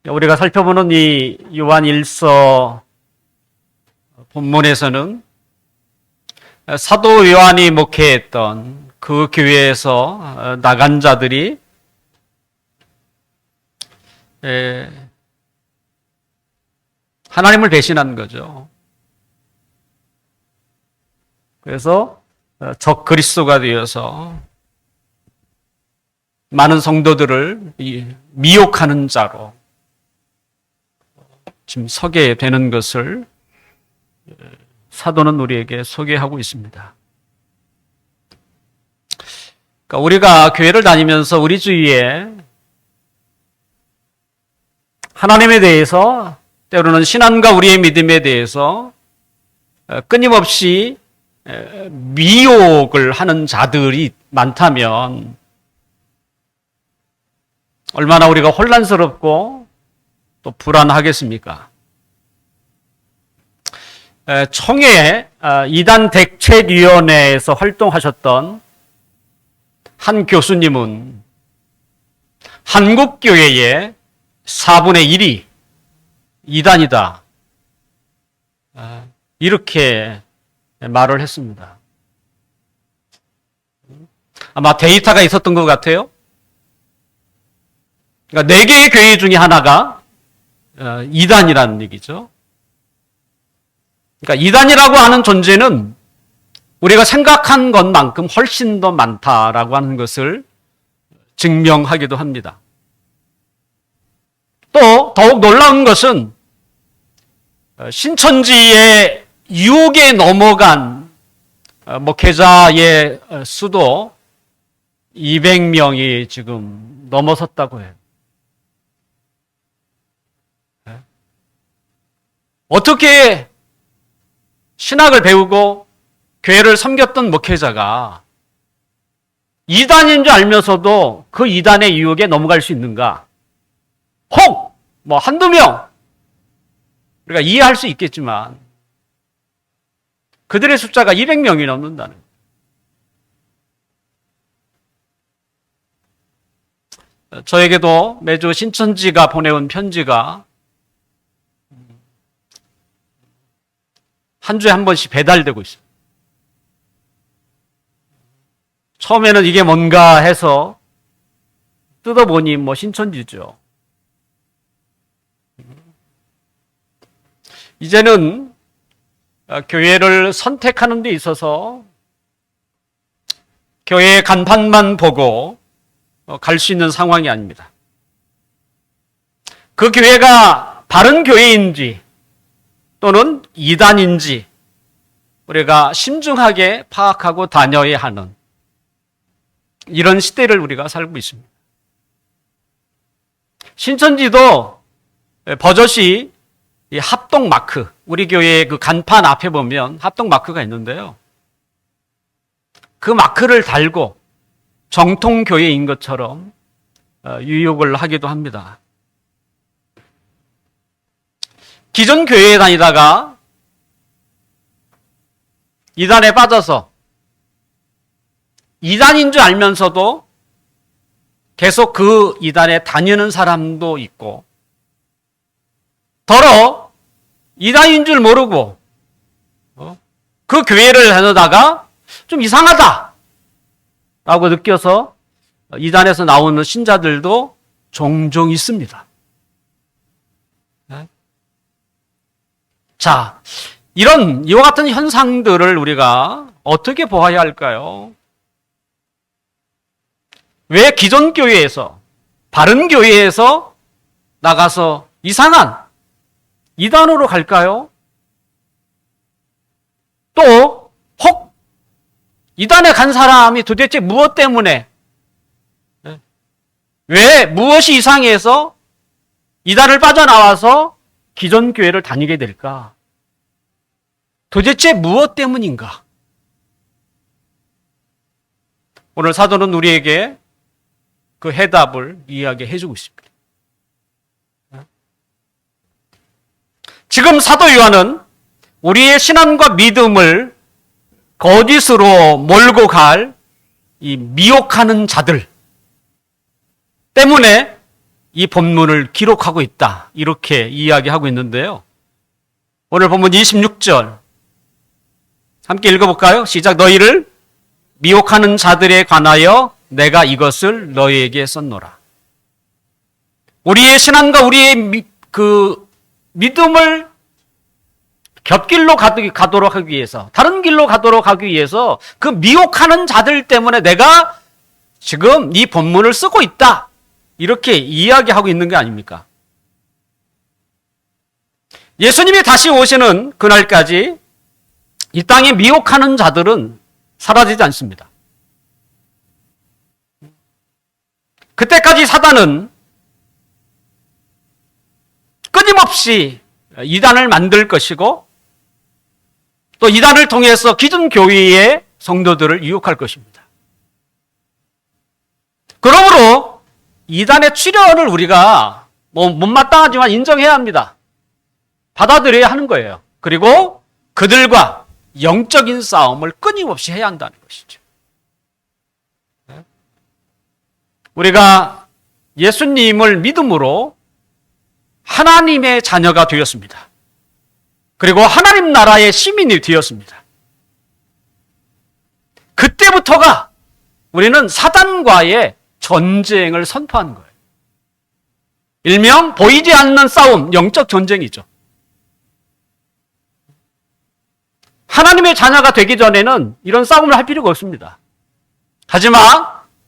우리가 살펴보는 이 요한 1서 본문에서는 사도 요한이 목회했던 그 교회에서 나간 자들이 하나님을 배신한 거죠. 그래서 적 그리스도가 되어서 많은 성도들을 미혹하는 자로 지금 서게 되는 것을 사도는 우리에게 소개하고 있습니다. 그러니까 우리가 교회를 다니면서 우리 주위에 하나님에 대해서 때로는 신앙과 우리의 믿음에 대해서 끊임없이 미혹을 하는 자들이 많다면 얼마나 우리가 혼란스럽고 또 불안하겠습니까? 청해 이단 대책위원회에서 활동하셨던 한 교수님은 한국교회의 4분의 1이 이단이다. 이렇게 말을 했습니다. 아마 데이터가 있었던 것 같아요. 그러니까 4개의 교회 중에 하나가 이단이라는 얘기죠. 그러니까 이단이라고 하는 존재는 우리가 생각한 것만큼 훨씬 더 많다라고 하는 것을 증명하기도 합니다. 또 더욱 놀라운 것은 신천지의 유혹에 넘어간 목회자의 수도 200명이 지금 넘어섰다고 해요. 어떻게 신학을 배우고 교회를 섬겼던 목회자가 이단인 줄 알면서도 그 이단의 유혹에 넘어갈 수 있는가? 혹! 한두 명! 우리가 이해할 수 있겠지만 그들의 숫자가 200명이 넘는다는 거예요. 저에게도 매주 신천지가 보내온 편지가 한 주에 한 번씩 배달되고 있어요. 처음에는 이게 뭔가 해서 뜯어보니 신천지죠. 이제는 교회를 선택하는 데 있어서 교회의 간판만 보고 갈 수 있는 상황이 아닙니다. 그 교회가 바른 교회인지 또는 이단인지 우리가 심중하게 파악하고 다녀야 하는 이런 시대를 우리가 살고 있습니다. 신천지도 버젓이 이 합동 마크, 우리 교회의 그 간판 앞에 보면 합동 마크가 있는데요. 그 마크를 달고 정통교회인 것처럼 유혹을 하기도 합니다. 기존 교회에 다니다가 이단에 빠져서 이단인 줄 알면서도 계속 그 이단에 다니는 사람도 있고 더러 이단인 줄 모르고 그 교회를 다니다가 좀 이상하다 라고 느껴서 이단에서 나오는 신자들도 종종 있습니다. 자, 이와 같은 현상들을 우리가 어떻게 보아야 할까요? 왜 기존 교회에서, 바른 교회에서 나가서 이상한 이단으로 갈까요? 또, 혹, 이단에 간 사람이 도대체 무엇 때문에, 왜, 무엇이 이상해서 이단을 빠져나와서 기존 교회를 다니게 될까? 도대체 무엇 때문인가? 오늘 사도는 우리에게 그 해답을 이야기해 주고 있습니다. 지금 사도 요한은 우리의 신앙과 믿음을 거짓으로 몰고 갈 이 미혹하는 자들 때문에 이 본문을 기록하고 있다. 이렇게 이야기하고 있는데요. 오늘 본문 26절 함께 읽어볼까요? 시작. 너희를 미혹하는 자들에 관하여 내가 이것을 너희에게 썼노라. 우리의 신앙과 우리의 믿음을 곁길로 가도록 하기 위해서, 다른 길로 가도록 하기 위해서 그 미혹하는 자들 때문에 내가 지금 이 본문을 쓰고 있다. 이렇게 이야기하고 있는 게 아닙니까? 예수님이 다시 오시는 그날까지 이 땅에 미혹하는 자들은 사라지지 않습니다. 그때까지 사단은 끊임없이 이단을 만들 것이고 또 이단을 통해서 기존 교회의 성도들을 유혹할 것입니다. 그러므로 이단의 출현을 우리가 못마땅하지만 인정해야 합니다. 받아들여야 하는 거예요. 그리고 그들과 영적인 싸움을 끊임없이 해야 한다는 것이죠. 우리가 예수님을 믿음으로 하나님의 자녀가 되었습니다. 그리고 하나님 나라의 시민이 되었습니다. 그때부터가 우리는 사단과의 전쟁을 선포하는 거예요. 일명 보이지 않는 싸움, 영적 전쟁이죠. 하나님의 자녀가 되기 전에는 이런 싸움을 할 필요가 없습니다. 하지만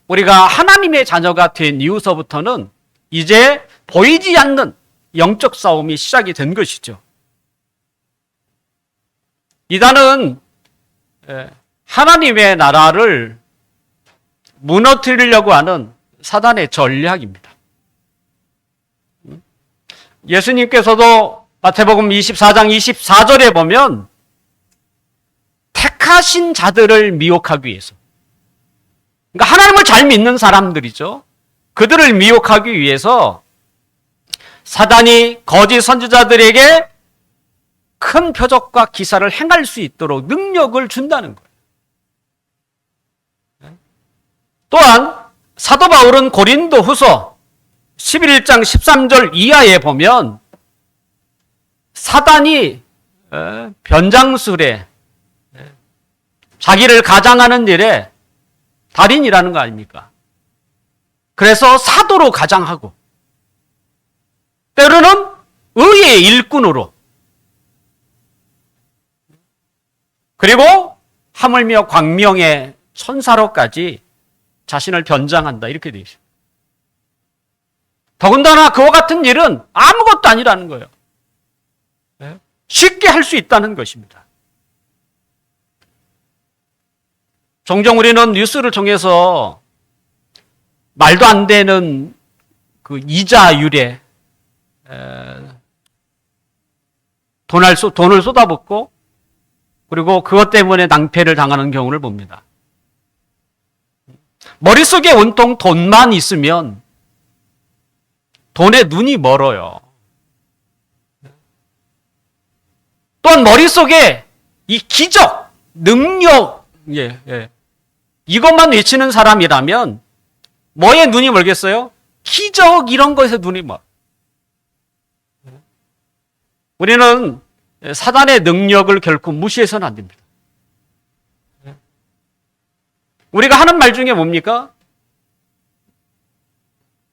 우리가 하나님의 자녀가 된 이후서부터는 이제 보이지 않는 영적 싸움이 시작이 된 것이죠. 이단은 하나님의 나라를 무너뜨리려고 하는 사단의 전략입니다. 예수님께서도 마태복음 24장 24절에 보면 택하신 자들을 미혹하기 위해서, 그러니까 하나님을 잘 믿는 사람들이죠. 그들을 미혹하기 위해서 사단이 거짓 선지자들에게 큰 표적과 기사를 행할 수 있도록 능력을 준다는 거예요. 또한 사도 바울은 고린도 후서 11장 13절 이하에 보면 사단이 변장술에 자기를 가장하는 일에 달인이라는 거 아닙니까? 그래서 사도로 가장하고 때로는 의의 일꾼으로 그리고 하물며 광명의 천사로까지 자신을 변장한다 이렇게 되어 있습니다. 더군다나 그와 같은 일은 아무것도 아니라는 거예요. 쉽게 할 수 있다는 것입니다. 종종 우리는 뉴스를 통해서 말도 안 되는 그 이자율에 돈을 쏟아붓고 그리고 그것 때문에 낭패를 당하는 경우를 봅니다. 머릿속에 온통 돈만 있으면 돈에 눈이 멀어요. 또한 머릿속에 이 기적, 능력, 이것만 외치는 사람이라면 뭐에 눈이 멀겠어요? 기적 이런 것에 눈이 멀어. 우리는 사단의 능력을 결코 무시해서는 안 됩니다. 우리가 하는 말 중에 뭡니까?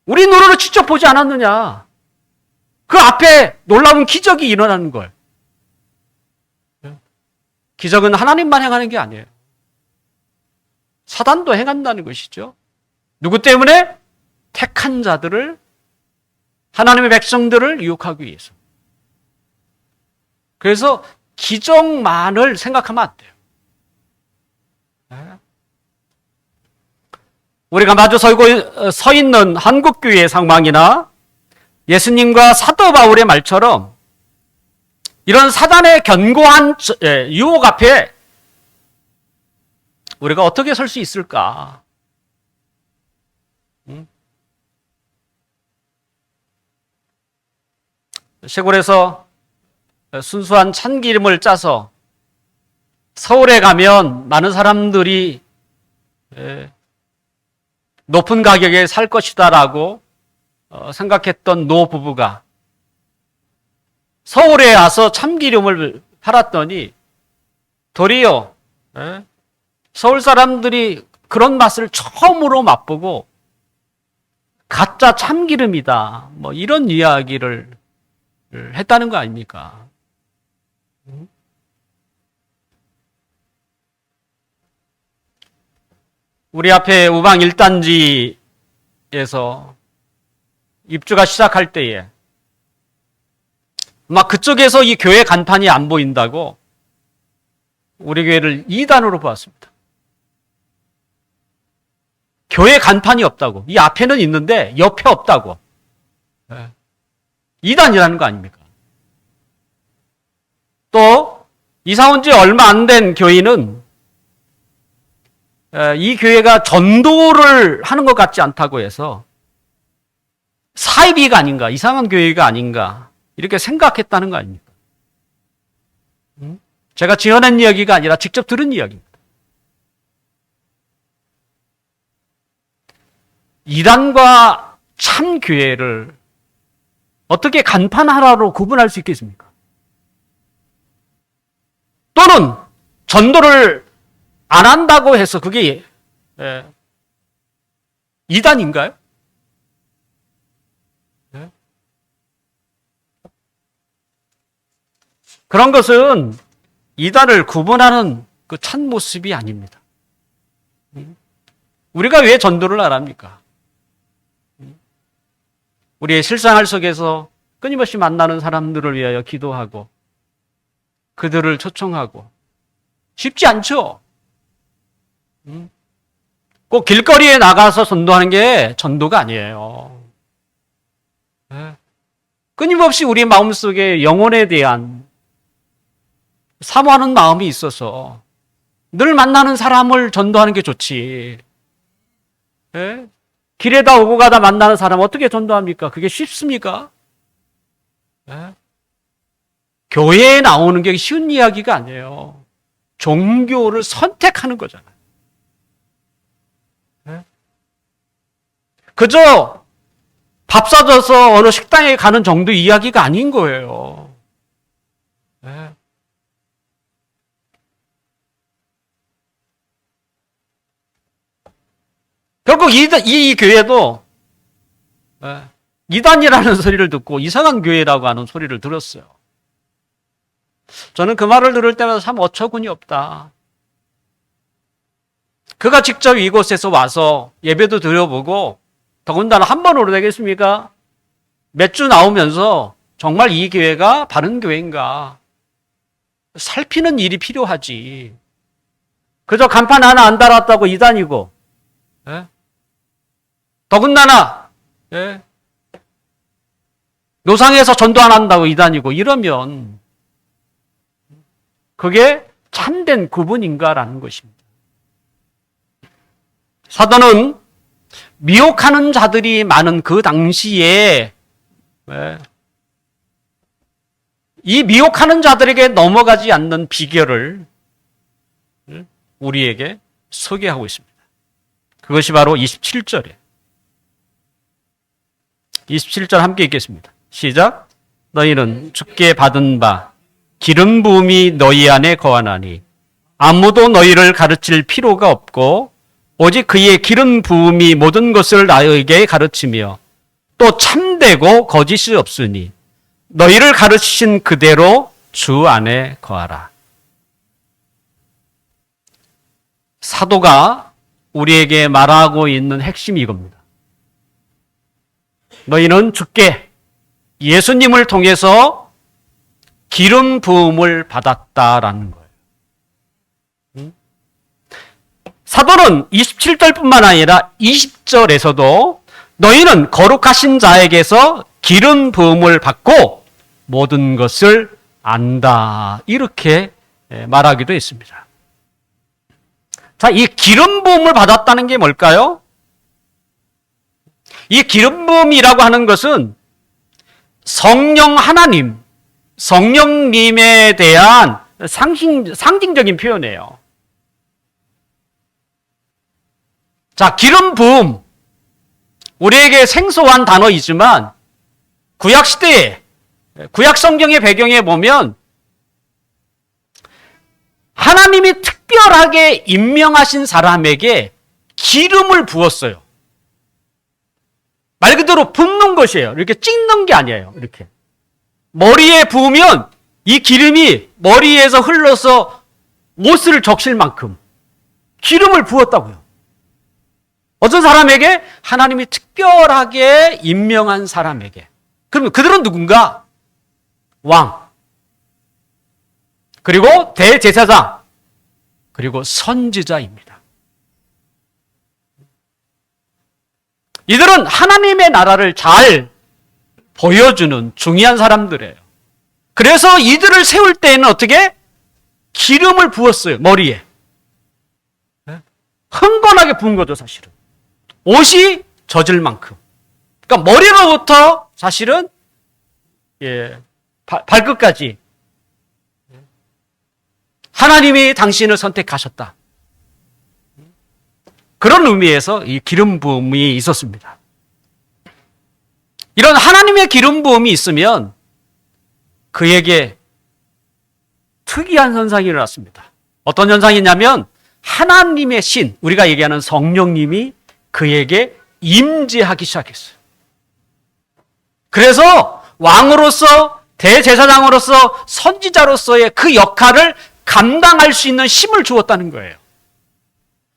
우리 눈으로 직접 보지 않았느냐. 그 앞에 놀라운 기적이 일어나는 걸. 기적은 하나님만 행하는 게 아니에요. 사단도 행한다는 것이죠. 누구 때문에? 택한 자들을, 하나님의 백성들을 유혹하기 위해서. 그래서 기적만을 생각하면 안 돼요. 우리가 마주 서 있는 한국교회의 상황이나 예수님과 사도 바울의 말처럼 이런 사단의 견고한 유혹 앞에 우리가 어떻게 설 수 있을까? 시골에서 순수한 참기름을 짜서 서울에 가면 많은 사람들이 높은 가격에 살 것이다라고 생각했던 노 부부가 서울에 와서 참기름을 팔았더니 도리어 서울 사람들이 그런 맛을 처음으로 맛보고 가짜 참기름이다. 뭐 이런 이야기를 했다는 거 아닙니까? 우리 앞에 우방 1단지에서 입주가 시작할 때에 막 그쪽에서 이 교회 간판이 안 보인다고 우리 교회를 2단으로 보았습니다. 교회 간판이 없다고. 이 앞에는 있는데 옆에 없다고. 2단이라는 거 아닙니까? 또 이사 온 지 얼마 안 된 교인은 이 교회가 전도를 하는 것 같지 않다고 해서 사이비가 아닌가, 이상한 교회가 아닌가 이렇게 생각했다는 거 아닙니까? 제가 지어낸 이야기가 아니라 직접 들은 이야기입니다. 이단과 참 교회를 어떻게 간판 하나로 구분할 수 있겠습니까? 또는 전도를 안 한다고 해서 그게 이단인가요? 그런 것은 이단을 구분하는 그 참모습이 아닙니다. 우리가 왜 전도를 안 합니까? 우리의 실생활 속에서 끊임없이 만나는 사람들을 위하여 기도하고 그들을 초청하고 쉽지 않죠? 꼭 길거리에 나가서 전도하는 게 전도가 아니에요. 끊임없이 우리 마음속에 영혼에 대한 사모하는 마음이 있어서 늘 만나는 사람을 전도하는 게 좋지. 길에다 오고 가다 만나는 사람 어떻게 전도합니까? 그게 쉽습니까? 교회에 나오는 게 쉬운 이야기가 아니에요. 종교를 선택하는 거잖아요. 그저 밥 사줘서 어느 식당에 가는 정도 이야기가 아닌 거예요. 결국 이 교회도 이단이라는 소리를 듣고 이상한 교회라고 하는 소리를 들었어요. 저는 그 말을 들을 때마다 참 어처구니 없다. 그가 직접 이곳에서 와서 예배도 드려보고 더군다나 한 번으로 되겠습니까? 몇 주 나오면서 정말 이 교회가 바른 교회인가 살피는 일이 필요하지. 그저 간판 하나 안 달았다고 이단이고 더군다나 노상에서 전도 안 한다고 이단이고 이러면 그게 참된 구분인가라는 것입니다. 사도는 미혹하는 자들이 많은 그 당시에 이 미혹하는 자들에게 넘어가지 않는 비결을 우리에게 소개하고 있습니다. 그것이 바로 27절에 27절 함께 읽겠습니다. 시작. 너희는 주께 받은 바 기름 부음이 너희 안에 거하나니 아무도 너희를 가르칠 필요가 없고 오직 그의 기름 부음이 모든 것을 나에게 가르치며 또 참되고 거짓이 없으니 너희를 가르치신 그대로 주 안에 거하라. 사도가 우리에게 말하고 있는 핵심이 이겁니다. 너희는 주께 예수님을 통해서 기름 부음을 받았다라는 거예요. 사도는 27절뿐만 아니라 20절에서도 너희는 거룩하신 자에게서 기름 부음을 받고 모든 것을 안다. 이렇게 말하기도 했습니다. 자, 이 기름 부음을 받았다는 게 뭘까요? 이 기름 부음이라고 하는 것은 성령 하나님, 성령님에 대한 상징적인 표현이에요. 자, 기름 부음. 우리에게 생소한 단어이지만 구약 시대에, 구약 성경의 배경에 보면 하나님이 특별하게 임명하신 사람에게 기름을 부었어요. 말 그대로 붓는 것이에요. 이렇게 찍는 게 아니에요. 이렇게. 머리에 부으면 이 기름이 머리에서 흘러서 옷을 적실 만큼 기름을 부었다고요. 어떤 사람에게? 하나님이 특별하게 임명한 사람에게. 그러면 그들은 누군가? 왕, 그리고 대제사장, 그리고 선지자입니다. 이들은 하나님의 나라를 잘 보여주는 중요한 사람들이에요. 그래서 이들을 세울 때에는 어떻게? 기름을 부었어요, 머리에. 흥건하게 부은 거죠, 사실은. 옷이 젖을 만큼. 그러니까 머리로부터 사실은 발끝까지 하나님이 당신을 선택하셨다. 그런 의미에서 이 기름 부음이 있었습니다. 이런 하나님의 기름 부음이 있으면 그에게 특이한 현상이 일어났습니다. 어떤 현상이냐면 하나님의 신, 우리가 얘기하는 성령님이 그에게 임재하기 시작했어요. 그래서 왕으로서, 대제사장으로서, 선지자로서의 그 역할을 감당할 수 있는 힘을 주었다는 거예요.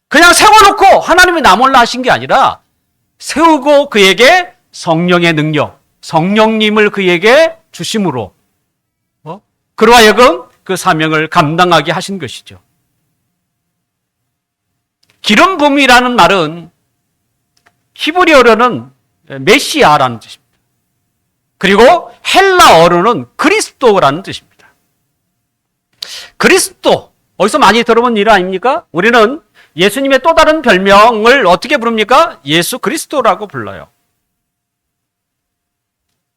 그냥 세워놓고 하나님이 나 몰라 하신 게 아니라 세우고 그에게 성령의 능력, 성령님을 그에게 주심으로 그로 하여금 그 사명을 감당하게 하신 것이죠. 기름 부음이라는 말은 히브리어로는 메시아라는 뜻입니다. 그리고 헬라어로는 그리스도라는 뜻입니다. 그리스도, 어디서 많이 들어본 일 아닙니까? 우리는 예수님의 또 다른 별명을 어떻게 부릅니까? 예수 그리스도라고 불러요.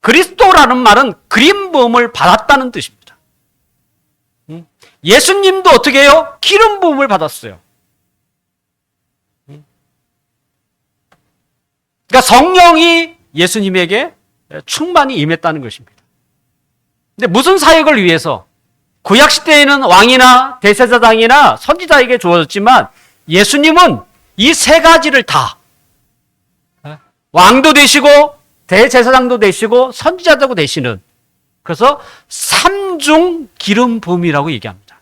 그리스도라는 말은 기름 부음을 받았다는 뜻입니다. 예수님도 어떻게 해요? 기름 부음을 받았어요. 그러니까 성령이 예수님에게 충만히 임했다는 것입니다. 근데 무슨 사역을 위해서? 구약 시대에는 왕이나 대제사장이나 선지자에게 주어졌지만 예수님은 이 세 가지를 다 왕도 되시고 대제사장도 되시고 선지자도 되시는, 그래서 삼중 기름 부음이라고 얘기합니다.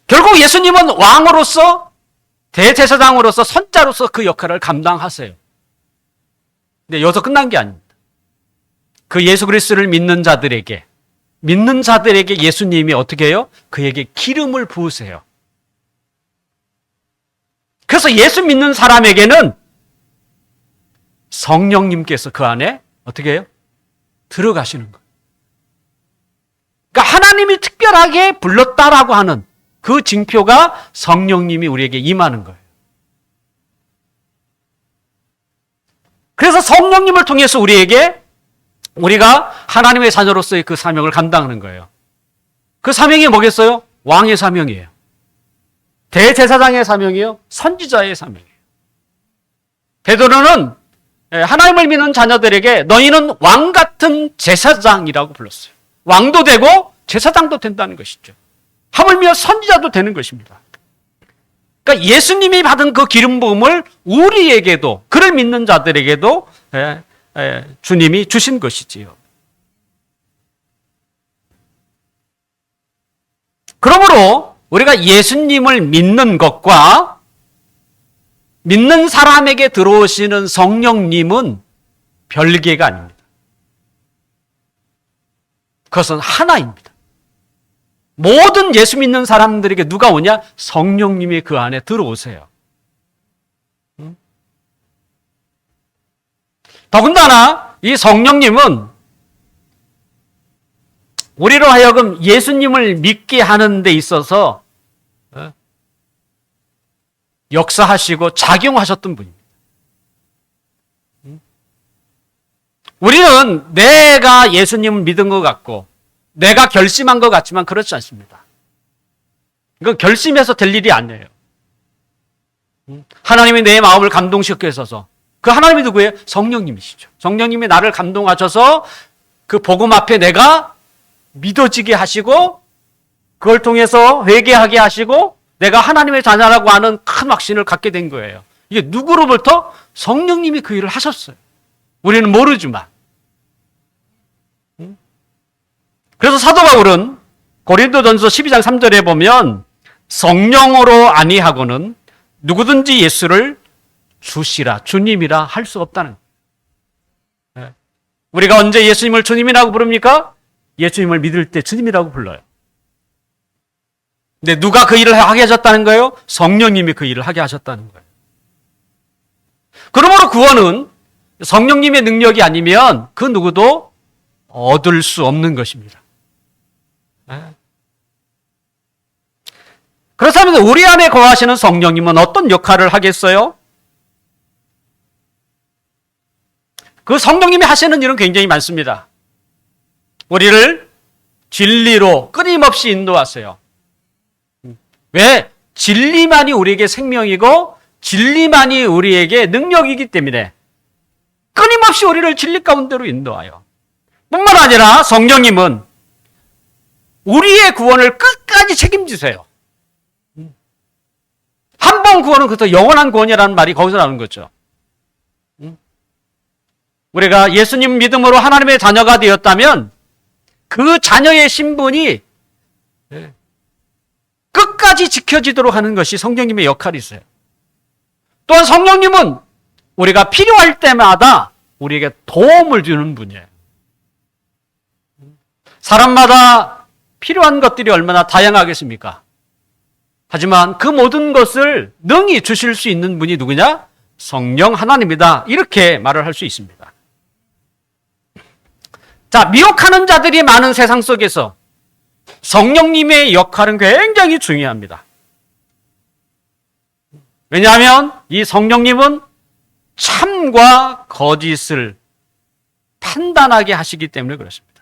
결국 예수님은 왕으로서 대제사장으로서 선자로서 그 역할을 감당하세요. 근데 여기서 끝난 게 아닙니다. 그 예수 그리스도를 믿는 자들에게 예수님이 어떻게 해요? 그에게 기름을 부으세요. 그래서 예수 믿는 사람에게는 성령님께서 그 안에 어떻게 해요? 들어가시는 거예요. 그러니까 하나님이 특별하게 불렀다라고 하는 그 징표가 성령님이 우리에게 임하는 거예요. 그래서 성령님을 통해서 우리가 하나님의 자녀로서의 그 사명을 감당하는 거예요. 그 사명이 뭐겠어요? 왕의 사명이에요. 대제사장의 사명이에요. 선지자의 사명이에요. 베드로는 하나님을 믿는 자녀들에게 너희는 왕 같은 제사장이라고 불렀어요. 왕도 되고 제사장도 된다는 것이죠. 하물며 선지자도 되는 것입니다. 그러니까 예수님이 받은 그 기름 부음을 우리에게도, 그를 믿는 자들에게도 주님이 주신 것이지요. 그러므로 우리가 예수님을 믿는 것과 믿는 사람에게 들어오시는 성령님은 별개가 아닙니다. 그것은 하나입니다. 모든 예수 믿는 사람들에게 누가 오냐? 성령님이 그 안에 들어오세요. 더군다나 이 성령님은 우리로 하여금 예수님을 믿게 하는 데 있어서 역사하시고 작용하셨던 분입니다. 우리는 내가 예수님을 믿은 것 같고 내가 결심한 것 같지만 그렇지 않습니다. 이건 결심해서 될 일이 아니에요. 하나님이 내 마음을 감동시켜 있어서. 그 하나님이 누구예요? 성령님이시죠. 성령님이 나를 감동하셔서 그 복음 앞에 내가 믿어지게 하시고 그걸 통해서 회개하게 하시고 내가 하나님의 자녀라고 하는 큰 확신을 갖게 된 거예요. 이게 누구로부터? 성령님이 그 일을 하셨어요. 우리는 모르지만. 그래서 사도 바울은 고린도전서 12장 3절에 보면 성령으로 아니하고는 누구든지 예수를 주시라, 주님이라 할 수 없다는 거예요. 우리가 언제 예수님을 주님이라고 부릅니까? 예수님을 믿을 때 주님이라고 불러요. 근데 누가 그 일을 하게 하셨다는 거예요? 성령님이 그 일을 하게 하셨다는 거예요. 그러므로 구원은 성령님의 능력이 아니면 그 누구도 얻을 수 없는 것입니다. 그렇다면 우리 안에 거하시는 성령님은 어떤 역할을 하겠어요? 그 성령님이 하시는 일은 굉장히 많습니다. 우리를 진리로 끊임없이 인도하세요. 왜? 진리만이 우리에게 생명이고 진리만이 우리에게 능력이기 때문에 끊임없이 우리를 진리 가운데로 인도하여. 뿐만 아니라 성령님은 우리의 구원을 끝까지 책임지세요. 한 번 구원은 그래서 영원한 구원이라는 말이 거기서 나오는 거죠. 우리가 예수님 믿음으로 하나님의 자녀가 되었다면 그 자녀의 신분이 끝까지 지켜지도록 하는 것이 성령님의 역할이세요. 또한 성령님은 우리가 필요할 때마다 우리에게 도움을 주는 분이에요. 사람마다 필요한 것들이 얼마나 다양하겠습니까? 하지만 그 모든 것을 능히 주실 수 있는 분이 누구냐? 성령 하나님이다. 이렇게 말을 할 수 있습니다. 자, 미혹하는 자들이 많은 세상 속에서 성령님의 역할은 굉장히 중요합니다. 왜냐하면 이 성령님은 참과 거짓을 판단하게 하시기 때문에 그렇습니다.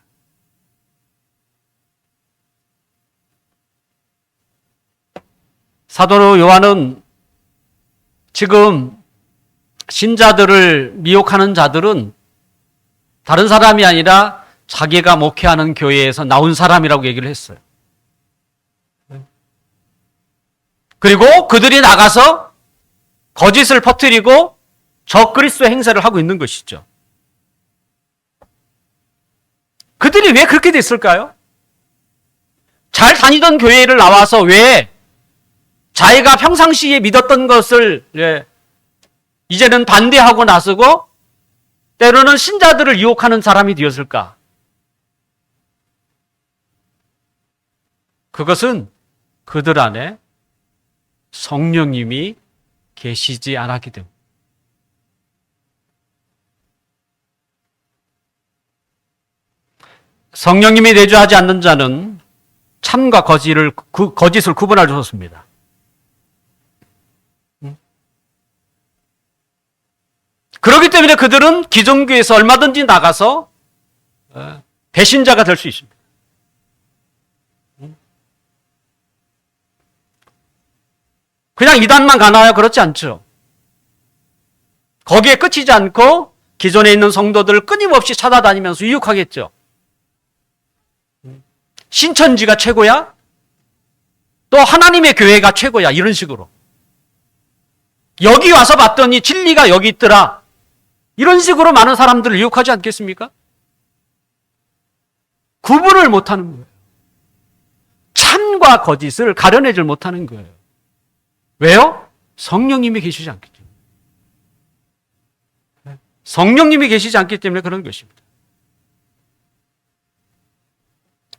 사도 요한은 지금 신자들을 미혹하는 자들은 다른 사람이 아니라 자기가 목회하는 교회에서 나온 사람이라고 얘기를 했어요. 그리고 그들이 나가서 거짓을 퍼뜨리고 적그리스도 행세를 하고 있는 것이죠. 그들이 왜 그렇게 됐을까요? 잘 다니던 교회를 나와서 왜 자기가 평상시에 믿었던 것을 이제는 반대하고 나서고 때로는 신자들을 유혹하는 사람이 되었을까? 그것은 그들 안에 성령님이 계시지 않았기 때문에. 성령님이 내주하지 않는 자는 참과 거짓을 구분할 수 없습니다. 그렇기 때문에 그들은 기존교회에서 얼마든지 나가서 배신자가 될 수 있습니다. 그냥 이단만 가나요? 그렇지 않죠. 거기에 끝이지 않고 기존에 있는 성도들을 끊임없이 찾아다니면서 유혹하겠죠. 신천지가 최고야? 또 하나님의 교회가 최고야? 이런 식으로. 여기 와서 봤더니 진리가 여기 있더라. 이런 식으로 많은 사람들을 유혹하지 않겠습니까? 구분을 못하는 거예요. 참과 거짓을 가려내질 못하는 거예요. 왜요? 성령님이 계시지 않기 때문에. 성령님이 계시지 않기 때문에 그런 것입니다.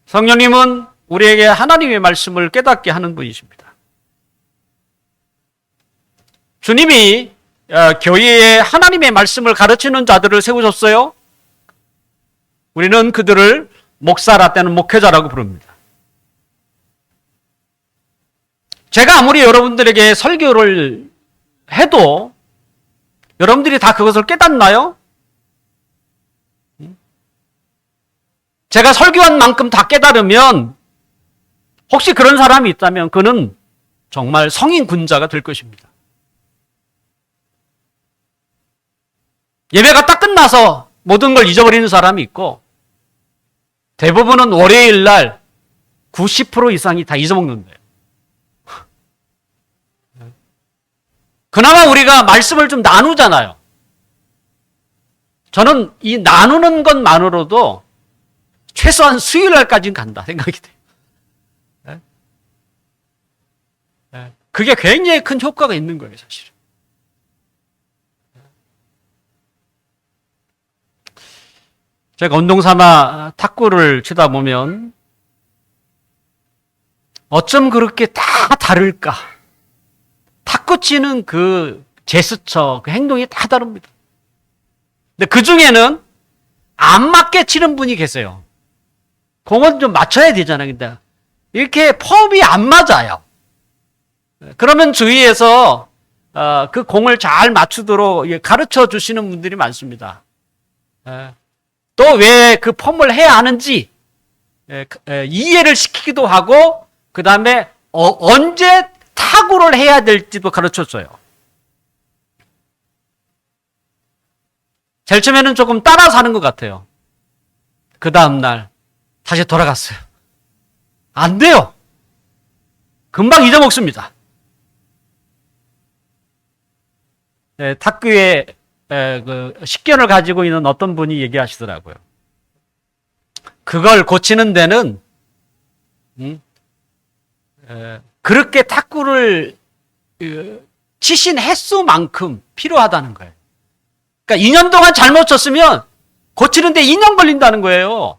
성령님은 우리에게 하나님의 말씀을 깨닫게 하는 분이십니다. 주님이 교회에 하나님의 말씀을 가르치는 자들을 세우셨어요. 우리는 그들을 목사라 때는 목회자라고 부릅니다. 제가 아무리 여러분들에게 설교를 해도 여러분들이 다 그것을 깨닫나요? 제가 설교한 만큼 다 깨달으면 혹시 그런 사람이 있다면 그는 정말 성인 군자가 될 것입니다. 예배가 딱 끝나서 모든 걸 잊어버리는 사람이 있고 대부분은 월요일 날 90% 이상이 다 잊어먹는데요. 그나마 우리가 말씀을 좀 나누잖아요. 저는 이 나누는 것만으로도 최소한 수요일 날까지는 간다 생각이 돼요. 그게 굉장히 큰 효과가 있는 거예요, 사실은. 제가 운동 삼아 탁구를 치다 보면 어쩜 그렇게 다 다를까? 탁구 치는 그 제스처, 그 행동이 다 다릅니다. 근데 그 중에는 안 맞게 치는 분이 계세요. 공은 좀 맞춰야 되잖아요. 근데 이렇게 폼이 안 맞아요. 그러면 주위에서 그 공을 잘 맞추도록 가르쳐 주시는 분들이 많습니다. 또 왜 그 폼을 해야 하는지 이해를 시키기도 하고 그 다음에 언제 타구를 해야 될지도 가르쳐줘요. 제일 처음에는 조금 따라서 하는 것 같아요. 그 다음날 다시 돌아갔어요. 안 돼요. 금방 잊어먹습니다. 탁구의 그 식견을 가지고 있는 어떤 분이 얘기하시더라고요. 그걸 고치는 데는 그렇게 탁구를 치신 횟수만큼 필요하다는 거예요. 그러니까 2년 동안 잘못 쳤으면 고치는데 2년 걸린다는 거예요.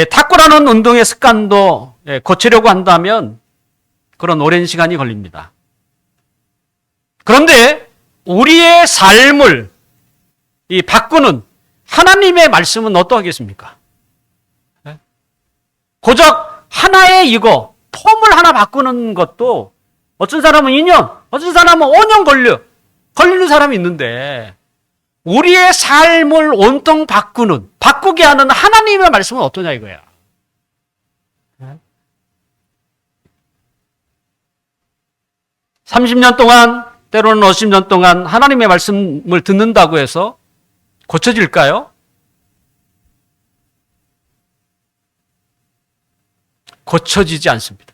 탁구라는 운동의 습관도 고치려고 한다면 그런 오랜 시간이 걸립니다. 그런데 우리의 삶을 바꾸는 하나님의 말씀은 어떠하겠습니까? 고작 하나의 이거 폼을 하나 바꾸는 것도 어떤 사람은 2년, 어떤 사람은 5년 걸리는 사람이 있는데 우리의 삶을 온통 바꾸게 하는 하나님의 말씀은 어떠냐 이거야. 네? 30년 동안 때로는 50년 동안 하나님의 말씀을 듣는다고 해서 고쳐질까요? 고쳐지지 않습니다.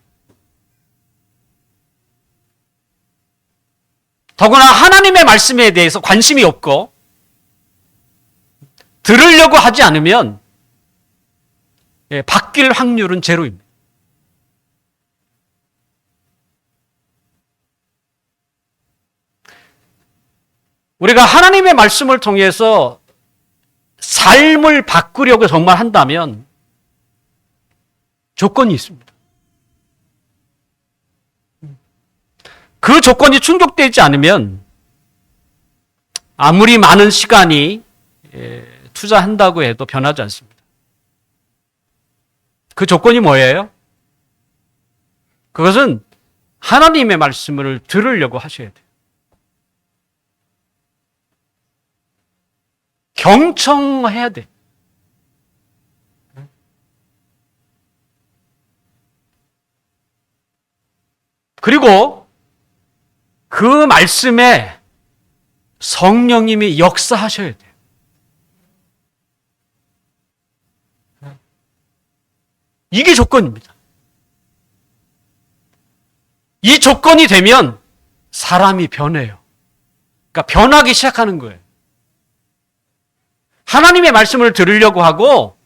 더구나 하나님의 말씀에 대해서 관심이 없고 들으려고 하지 않으면 바뀔 확률은 제로입니다. 우리가 하나님의 말씀을 통해서 삶을 바꾸려고 정말 한다면 조건이 있습니다. 그 조건이 충족되지 않으면 아무리 많은 시간이 투자한다고 해도 변하지 않습니다. 그 조건이 뭐예요? 그것은 하나님의 말씀을 들으려고 하셔야 돼요. 경청해야 돼. 그리고 그 말씀에 성령님이 역사하셔야 돼요. 이게 조건입니다. 이 조건이 되면 사람이 변해요. 그러니까 변하기 시작하는 거예요. 하나님의 말씀을 들으려고 하고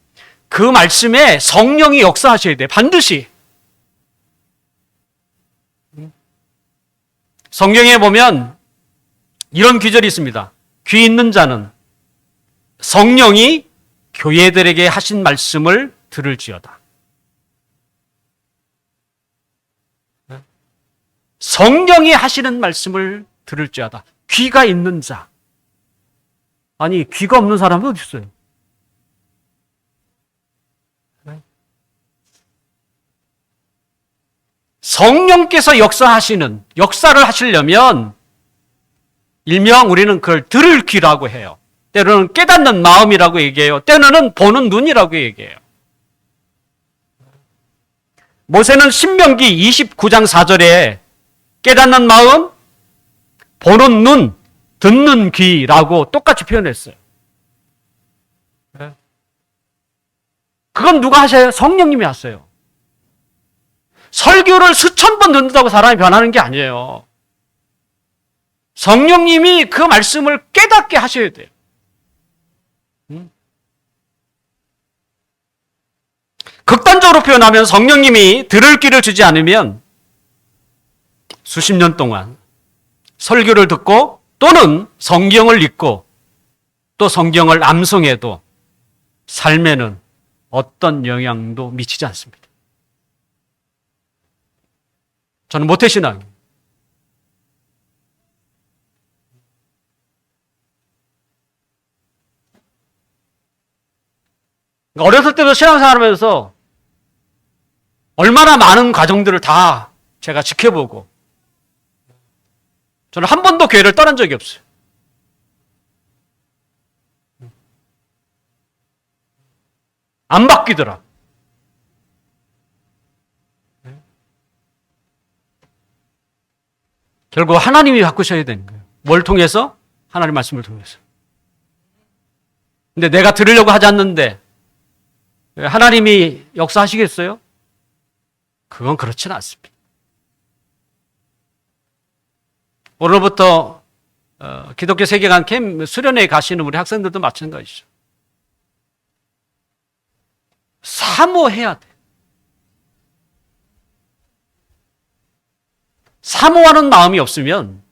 그 말씀에 성령이 역사하셔야 돼요. 반드시. 성경에 보면 이런 구절이 있습니다. 귀 있는 자는 성령이 교회들에게 하신 말씀을 들을지어다. 성령이 하시는 말씀을 들을지어다. 귀가 있는 자. 아니, 귀가 없는 사람은 어디 있어요? 성령께서 역사를 하시려면 일명 우리는 그걸 들을 귀라고 해요. 때로는 깨닫는 마음이라고 얘기해요. 때로는 보는 눈이라고 얘기해요. 모세는 신명기 29장 4절에 깨닫는 마음, 보는 눈, 듣는 귀라고 똑같이 표현했어요. 그건 누가 하셔요? 성령님이 하세요. 설교를 수천 번 듣는다고 사람이 변하는 게 아니에요. 성령님이 그 말씀을 깨닫게 하셔야 돼요. 극단적으로 표현하면 성령님이 들을 귀를 주지 않으면 수십 년 동안 설교를 듣고 또는 성경을 읽고 또 성경을 암송해도 삶에는 어떤 영향도 미치지 않습니다. 저는 모태신앙이에요. 어렸을 때도 신앙생활하면서 얼마나 많은 과정들을 다 제가 지켜보고 저는 한 번도 교회를 떠난 적이 없어요. 안 바뀌더라. 결국 하나님이 바꾸셔야 되는 거예요. 뭘 통해서? 하나님 말씀을 통해서. 근데 내가 들으려고 하지 않는데 하나님이 역사하시겠어요? 그건 그렇지는 않습니다. 오늘부터 기독교 세계관 캠 수련회에 가시는 우리 학생들도 마찬가지죠. 사모해야 돼. 사모하는 마음이 없으면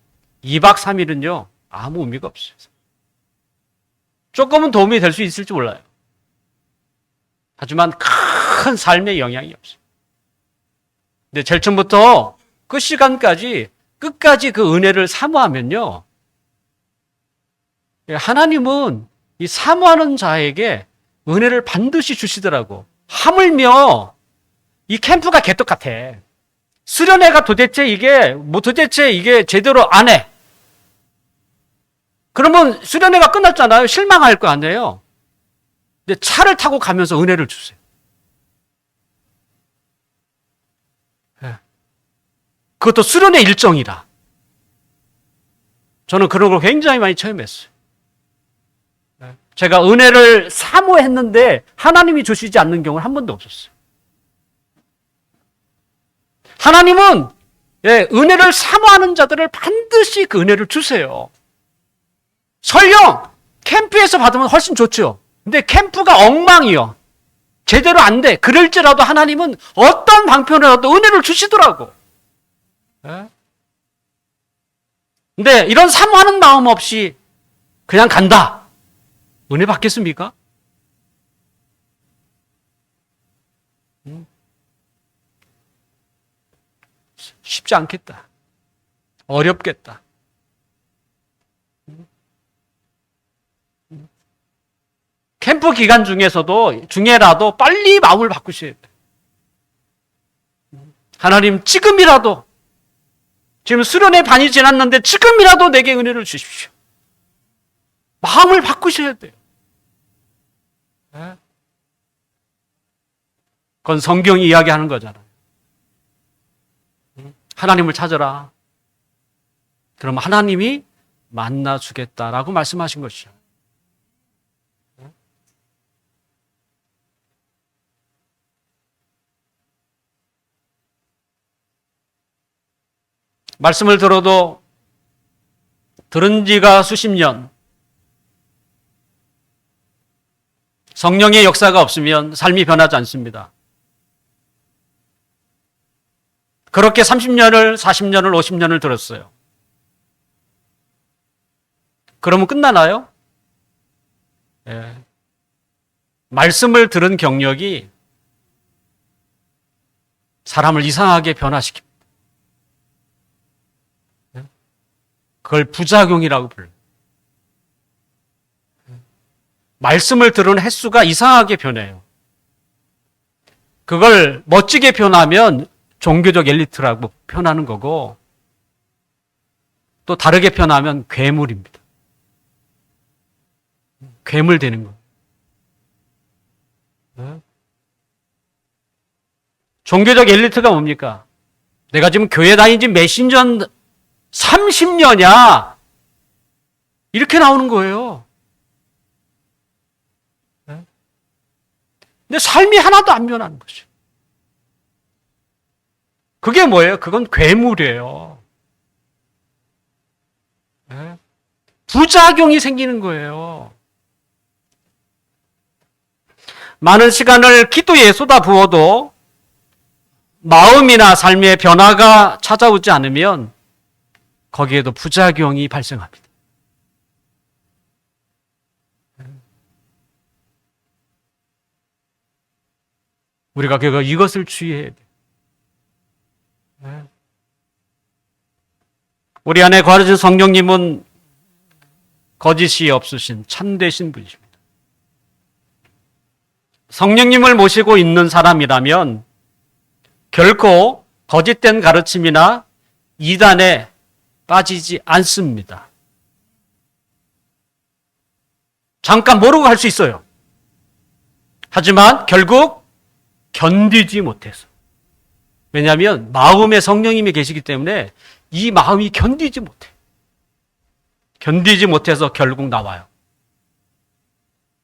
2박 3일은요 아무 의미가 없어요. 조금은 도움이 될 수 있을지 몰라요. 하지만 큰 삶에 영향이 없어요. 근데 제일 처음부터 끝 시간까지 끝까지 그 은혜를 사모하면요, 하나님은 이 사모하는 자에게 은혜를 반드시 주시더라고. 하물며 이 캠프가 개떡같아. 수련회가 도대체 이게 제대로 안 해. 그러면 수련회가 끝났잖아요. 실망할 거 아니에요. 근데 차를 타고 가면서 은혜를 주세요. 그것도 수련회 일정이라. 저는 그런 걸 굉장히 많이 체험했어요. 제가 은혜를 사모했는데 하나님이 주시지 않는 경우는 한 번도 없었어요. 하나님은 은혜를 사모하는 자들을 반드시 그 은혜를 주세요. 설령 캠프에서 받으면 훨씬 좋죠. 근데 캠프가 엉망이요. 제대로 안 돼. 그럴지라도 하나님은 어떤 방편이라도 은혜를 주시더라고. 근데 이런 사모하는 마음 없이 그냥 간다. 은혜 받겠습니까? 쉽지 않겠다. 어렵겠다. 캠프 기간 중에라도 빨리 마음을 바꾸셔야 돼요. 하나님 지금이라도, 지금 수련회 반이 지났는데 지금이라도 내게 은혜를 주십시오. 마음을 바꾸셔야 돼요. 그건 성경이 이야기하는 거잖아요. 하나님을 찾아라. 그럼 하나님이 만나주겠다라고 말씀하신 것이죠. 말씀을 들어도 들은 지가 수십 년, 성령의 역사가 없으면 삶이 변하지 않습니다. 그렇게 30년을, 40년을, 50년을 들었어요. 그러면 끝나나요? 예. 말씀을 들은 경력이 사람을 이상하게 변화시킵니다. 그걸 부작용이라고 불러요. 말씀을 들은 횟수가 이상하게 변해요. 그걸 멋지게 표현하면 종교적 엘리트라고 표현하는 거고, 또 다르게 표현하면 괴물입니다. 괴물 되는 거예요. 네? 종교적 엘리트가 뭡니까? 내가 지금 교회 다닌 지 몇십 년, 30년이야. 이렇게 나오는 거예요. 네? 근데 삶이 하나도 안 변하는 거죠. 그게 뭐예요? 그건 괴물이에요. 네? 부작용이 생기는 거예요. 많은 시간을 기도에 쏟아부어도 마음이나 삶의 변화가 찾아오지 않으면 거기에도 부작용이 발생합니다. 우리가 이것을 주의해야 돼요. 우리 안에 거하신 성령님은 거짓이 없으신 참되신 분이십니다. 성령님을 모시고 있는 사람이라면 결코 거짓된 가르침이나 이단에 빠지지 않습니다. 잠깐 모르고 할 수 있어요. 하지만 결국 견디지 못해서. 왜냐하면 마음에 성령님이 계시기 때문에 이 마음이 견디지 못해. 견디지 못해서 결국 나와요.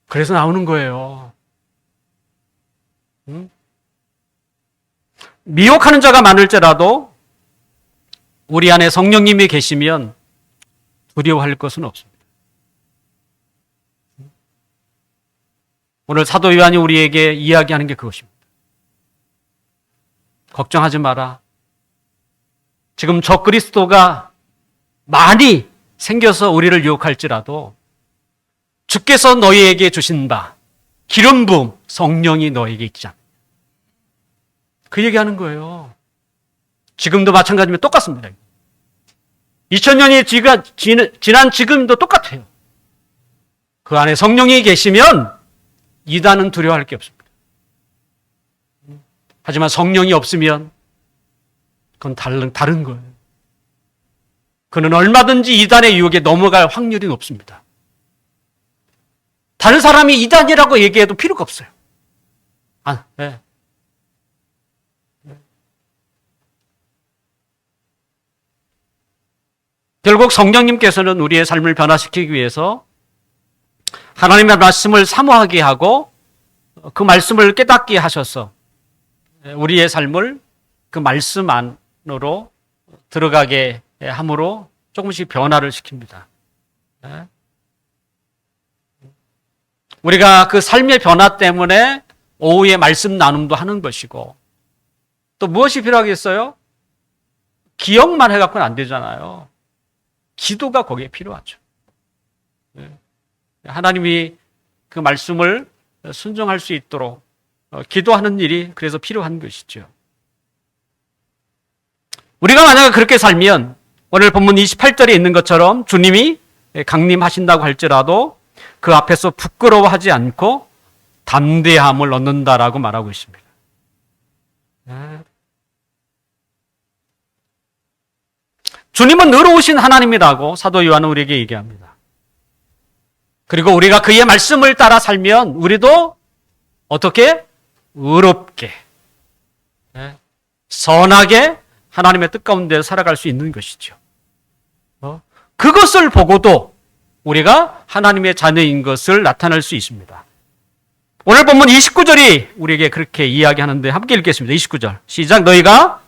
그래서 나오는 거예요. 미혹하는 자가 많을지라도 우리 안에 성령님이 계시면 두려워할 것은 없습니다. 오늘 사도 요한이 우리에게 이야기하는 게 그것입니다. 걱정하지 마라. 지금 적그리스도가 많이 생겨서 우리를 유혹할지라도 주께서 너희에게 주신 바 기름 부음 성령이 너에게 있지 않느냐. 그 얘기하는 거예요. 지금도 마찬가지면 똑같습니다. 2000년이 지난 지금도 똑같아요. 그 안에 성령이 계시면 이단은 두려워할 게 없습니다. 하지만 성령이 없으면 그건 다른 거예요. 그는 얼마든지 이단의 유혹에 넘어갈 확률이 높습니다. 다른 사람이 이단이라고 얘기해도 필요가 없어요. 네. 결국 성령님께서는 우리의 삶을 변화시키기 위해서 하나님의 말씀을 사모하게 하고 그 말씀을 깨닫게 하셔서 우리의 삶을 그 말씀 안으로 들어가게 함으로 조금씩 변화를 시킵니다. 우리가 그 삶의 변화 때문에 오후에 말씀 나눔도 하는 것이고 또 무엇이 필요하겠어요? 기억만 해갖고는 안 되잖아요. 기도가 거기에 필요하죠. 하나님이 그 말씀을 순종할 수 있도록 기도하는 일이 그래서 필요한 것이죠. 우리가 만약에 그렇게 살면 오늘 본문 28절에 있는 것처럼 주님이 강림하신다고 할지라도 그 앞에서 부끄러워하지 않고 담대함을 얻는다라고 말하고 있습니다. 주님은 의로우신 하나님이라고 사도 요한은 우리에게 얘기합니다. 그리고 우리가 그의 말씀을 따라 살면 우리도 어떻게? 의롭게, 선하게 하나님의 뜻 가운데 살아갈 수 있는 것이죠. 그것을 보고도 우리가 하나님의 자녀인 것을 나타낼 수 있습니다. 오늘 본문 29절이 우리에게 그렇게 이야기하는데 함께 읽겠습니다. 29절 시작. 너희가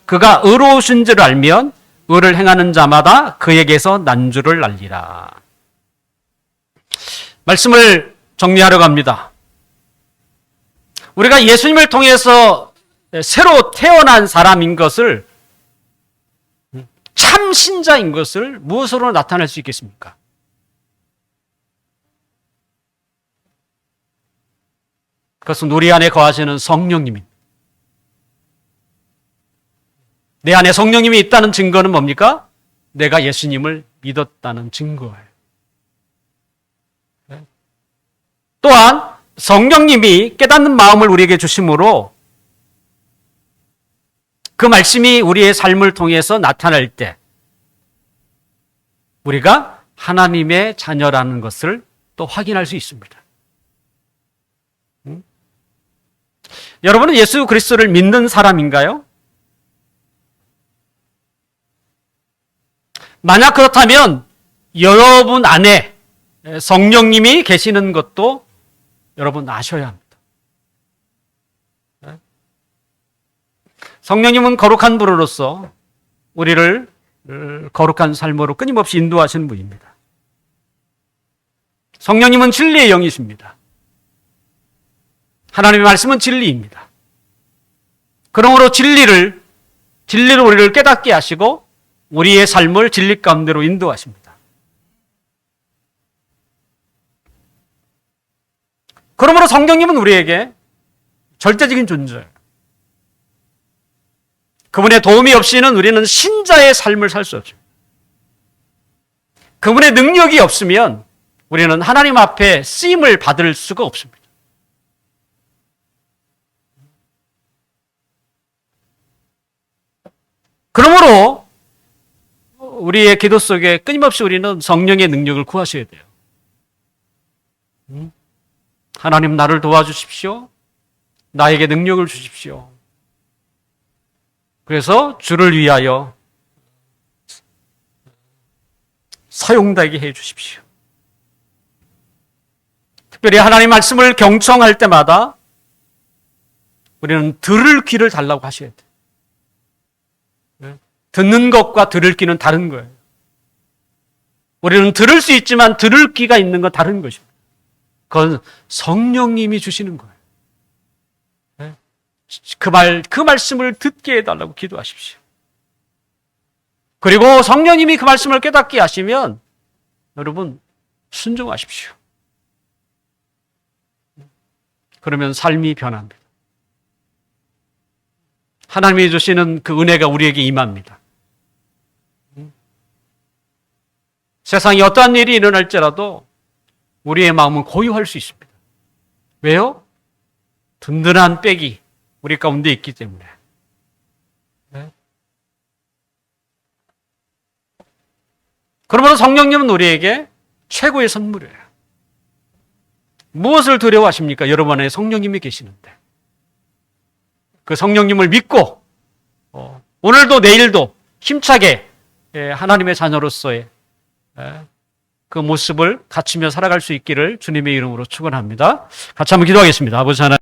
그가 의로우신 줄 알면 의를 행하는 자마다 그에게서 난주를 날리라. 말씀을 정리하려고 합니다. 우리가 예수님을 통해서 새로 태어난 사람인 것을 참 신자인 것을 무엇으로 나타낼 수 있겠습니까? 그것은 우리 안에 거하시는 성령님입니다. 내 안에 성령님이 있다는 증거는 뭡니까? 내가 예수님을 믿었다는 증거예요. 또한 성령님이 깨닫는 마음을 우리에게 주심으로 그 말씀이 우리의 삶을 통해서 나타날 때 우리가 하나님의 자녀라는 것을 또 확인할 수 있습니다. 여러분은 예수 그리스도를 믿는 사람인가요? 만약 그렇다면 여러분 안에 성령님이 계시는 것도 여러분 아셔야 합니다. 성령님은 거룩한 불로로서 우리를 거룩한 삶으로 끊임없이 인도하시는 분입니다. 성령님은 진리의 영이십니다. 하나님의 말씀은 진리입니다. 그러므로 진리로 우리를 깨닫게 하시고 우리의 삶을 진리 가운데로 인도하십니다. 그러므로 성령님은 우리에게 절대적인 존재예요. 그분의 도움이 없이는 우리는 신자의 삶을 살 수 없습니다. 그분의 능력이 없으면 우리는 하나님 앞에 쓰임을 받을 수가 없습니다. 그러므로 우리의 기도 속에 끊임없이 우리는 성령의 능력을 구하셔야 돼요. 하나님 나를 도와주십시오. 나에게 능력을 주십시오. 그래서 주를 위하여 사용되게 해 주십시오. 특별히 하나님 말씀을 경청할 때마다 우리는 들을 귀를 달라고 하셔야 돼요. 듣는 것과 들을 귀는 다른 거예요. 우리는 들을 수 있지만 들을 귀가 있는 건 다른 것입니다. 그건 성령님이 주시는 거예요. 그 말씀을 듣게 해달라고 기도하십시오. 그리고 성령님이 그 말씀을 깨닫게 하시면 여러분 순종하십시오. 그러면 삶이 변합니다. 하나님이 주시는 그 은혜가 우리에게 임합니다. 세상에 어떠한 일이 일어날지라도 우리의 마음은 고요할 수 있습니다. 왜요? 든든한 백이 우리 가운데 있기 때문에. 그러므로 성령님은 우리에게 최고의 선물이에요. 무엇을 두려워하십니까? 여러분 안에 성령님이 계시는데. 그 성령님을 믿고 오늘도 내일도 힘차게 하나님의 자녀로서의 그 모습을 갖추며 살아갈 수 있기를 주님의 이름으로 축원합니다. 같이 한번 기도하겠습니다. 아버지 하나님.